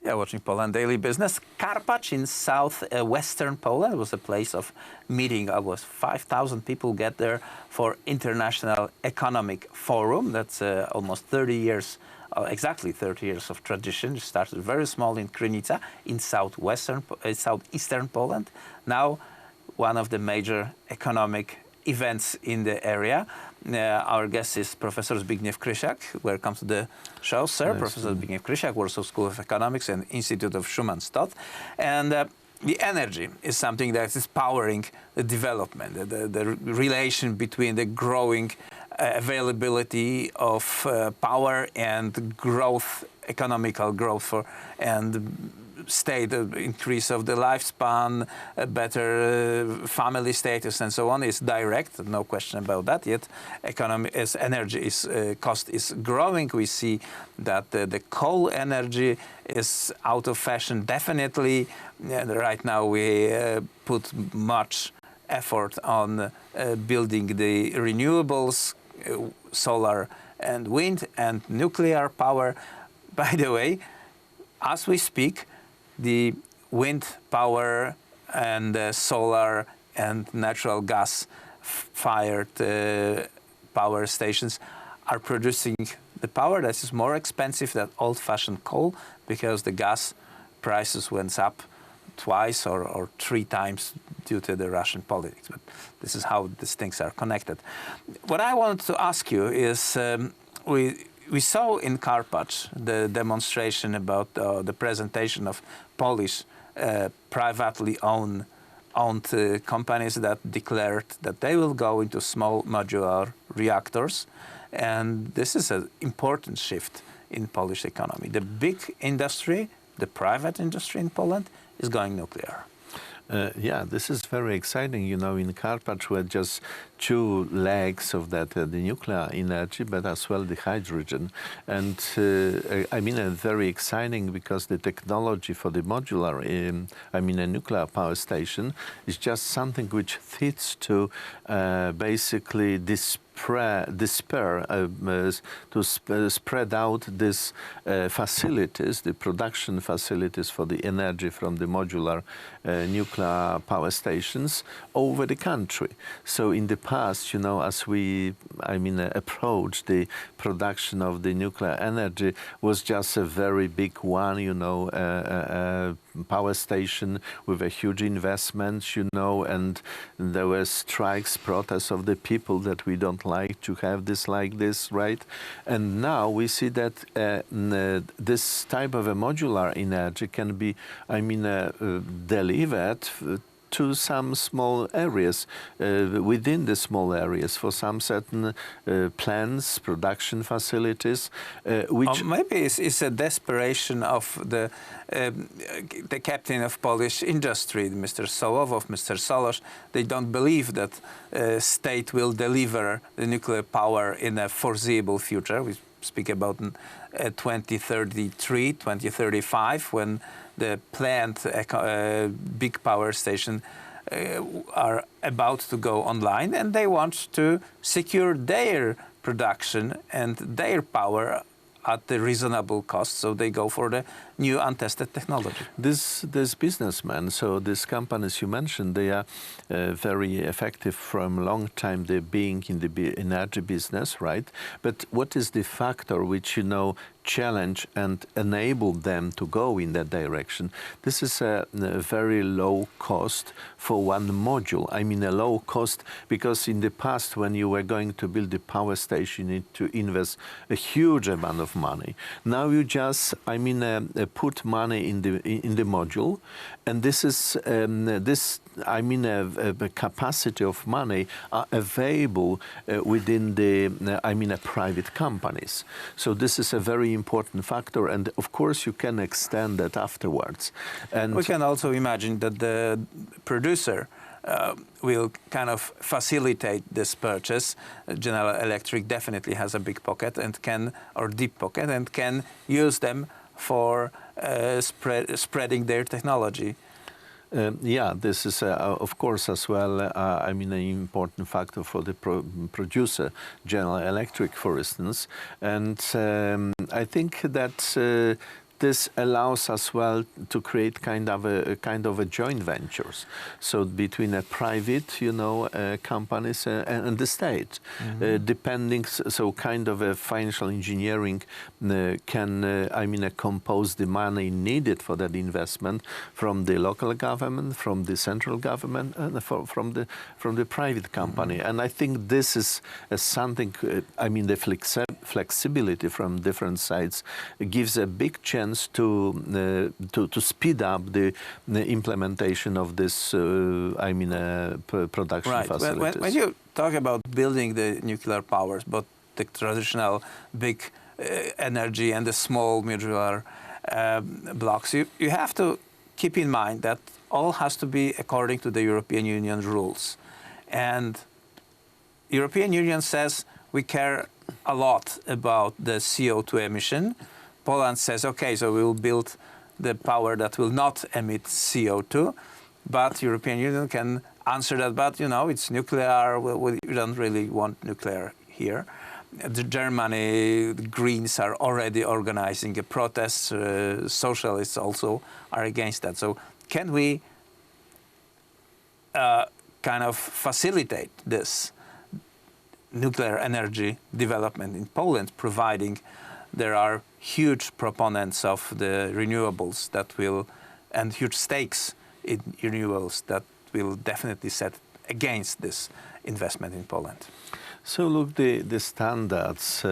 Yeah, watching Poland Daily Business. Karpacz in southwestern Poland was a place of meeting. Almost 5,000 people get there for International Economic Forum. That's almost 30 years, exactly 30 years of tradition. It started very small in Krynica in southeastern Poland. Now, one of the major economic events in the area. Our guest is Professor Zbigniew Krysiak. Welcome to the show, sir. Nice. Professor Zbigniew Krysiak, Warsaw School of Economics and Institute of Schumann Stott. And the energy is something that is powering the development, the relation between the growing availability of power and growth, economical growth, and state increase of the lifespan, better family status, and so on is direct, no question about that. Yet, economy as energy is cost is growing. We see that the coal energy is out of fashion. Definitely, right now we put much effort on building the renewables, solar and wind and nuclear power. By the way, as we speak, the wind power and solar and natural gas-fired power stations are producing the power that is more expensive than old-fashioned coal because the gas prices went up twice or 3 times due to the Russian politics. But this is how these things are connected. What I wanted to ask you is, we saw in Karpacz the demonstration about the presentation of Polish privately owned companies that declared that they will go into small modular reactors. And this is an important shift in Polish economy. The big industry, the private industry in Poland, is going nuclear. Yeah, this is very exciting. You know, in Karpacz we had just 2 legs of that, the nuclear energy, but as well the hydrogen. And I mean, very exciting because the technology for the modular, a nuclear power station, is just something which fits to basically spread out these facilities, the production facilities for the energy from the modular nuclear power stations over the country. So in the past, you know, as we, approached the production of the nuclear energy was just a very big one, you know, power station with a huge investment, you know, and there were strikes, protests of the people that we don't like to have this like this, right? And now we see that this type of a modular energy can be, delivered to some small areas, within the small areas for some certain plants, production facilities, which... maybe it's a desperation of the captain of Polish industry, Mr. Sołowow, Mr. Solos. They don't believe that state will deliver the nuclear power in a foreseeable future. We speak about 2033, 2035, when the planned big power station are about to go online, and they want to secure their production and their power at the reasonable cost, so they go for the new untested technology. This businessmen, so these companies you mentioned, they are very effective from a long time. They're being in the energy business, right? But what is the factor which, you know, challenge and enable them to go in that direction? This is a very low cost for one module. I mean a low cost because in the past when you were going to build a power station, you need to invest a huge amount of money. Now you just, put money in the module, and this is a capacity of money are available within the private companies. So this is a very important factor, and of course you can extend that afterwards. And we can also imagine that the producer will kind of facilitate this purchase. General Electric definitely has a big pocket and deep pocket, and can use them for spreading their technology. Yeah, this is, of course, as well, an important factor for the producer, General Electric, for instance. And I think that this allows as well to create kind of a joint ventures. So between a private, companies and the state, depending, so kind of a financial engineering can, compose the money needed for that investment from the local government, from the central government, and from the private company. And I think this is something. The flexibility from different sides gives a big chance to speed up the implementation of this. Production facilities. When you talk about building the nuclear powers, both the traditional big energy and the small modular blocks, you have to keep in mind that all has to be according to the European Union rules. And European Union says we care a lot about the CO2 emission. Poland says, okay, so we will build the power that will not emit CO2, but European Union can answer that, but it's nuclear, we don't really want nuclear here. The Germany, the Greens are already organizing a protest, socialists also are against that. So can we kind of facilitate this nuclear energy development in Poland, providing there are huge proponents of the renewables that will, and huge stakes in renewables that will definitely set against this investment in Poland? So look, the standards,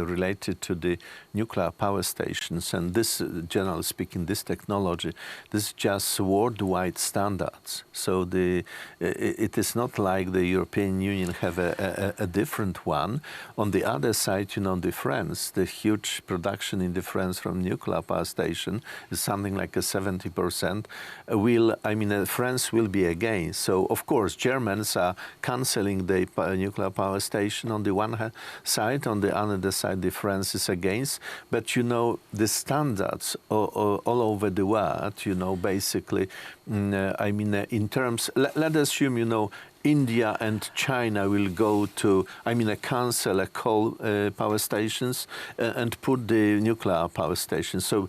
related to the nuclear power stations, and this, generally speaking, this technology, this is just worldwide standards. So it is not like the European Union have a different one. On the other side, the France, the huge production in the France from nuclear power station is something like a 70%. France will be against. So of course, Germans are cancelling the nuclear power station on the one side, on the other side, the France is against. But the standards all over the world, basically, in terms, let us assume, India and China will go to, cancel coal power stations and put the nuclear power stations. So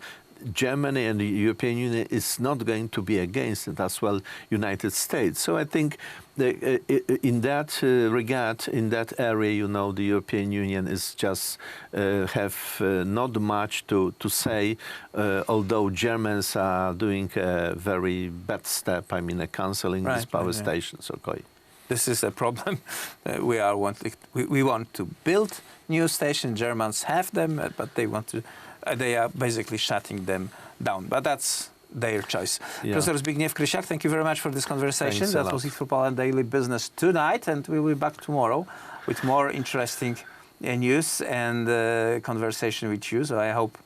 Germany and the European Union is not going to be against it, as well United States. So I think in that regard, in that area, the European Union is just have not much to say, although Germans are doing a very bad step, cancelling these power stations. Okay. This is a problem. We want to build new stations. Germans have them, but they are basically shutting them down. But that's their choice. Yeah. Professor Zbigniew Krysiak, thank you very much for this conversation. Thanks that was it for Poland Daily Business tonight, and we'll be back tomorrow with more interesting news and conversation with you. So I hope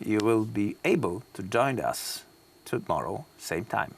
you will be able to join us tomorrow, same time.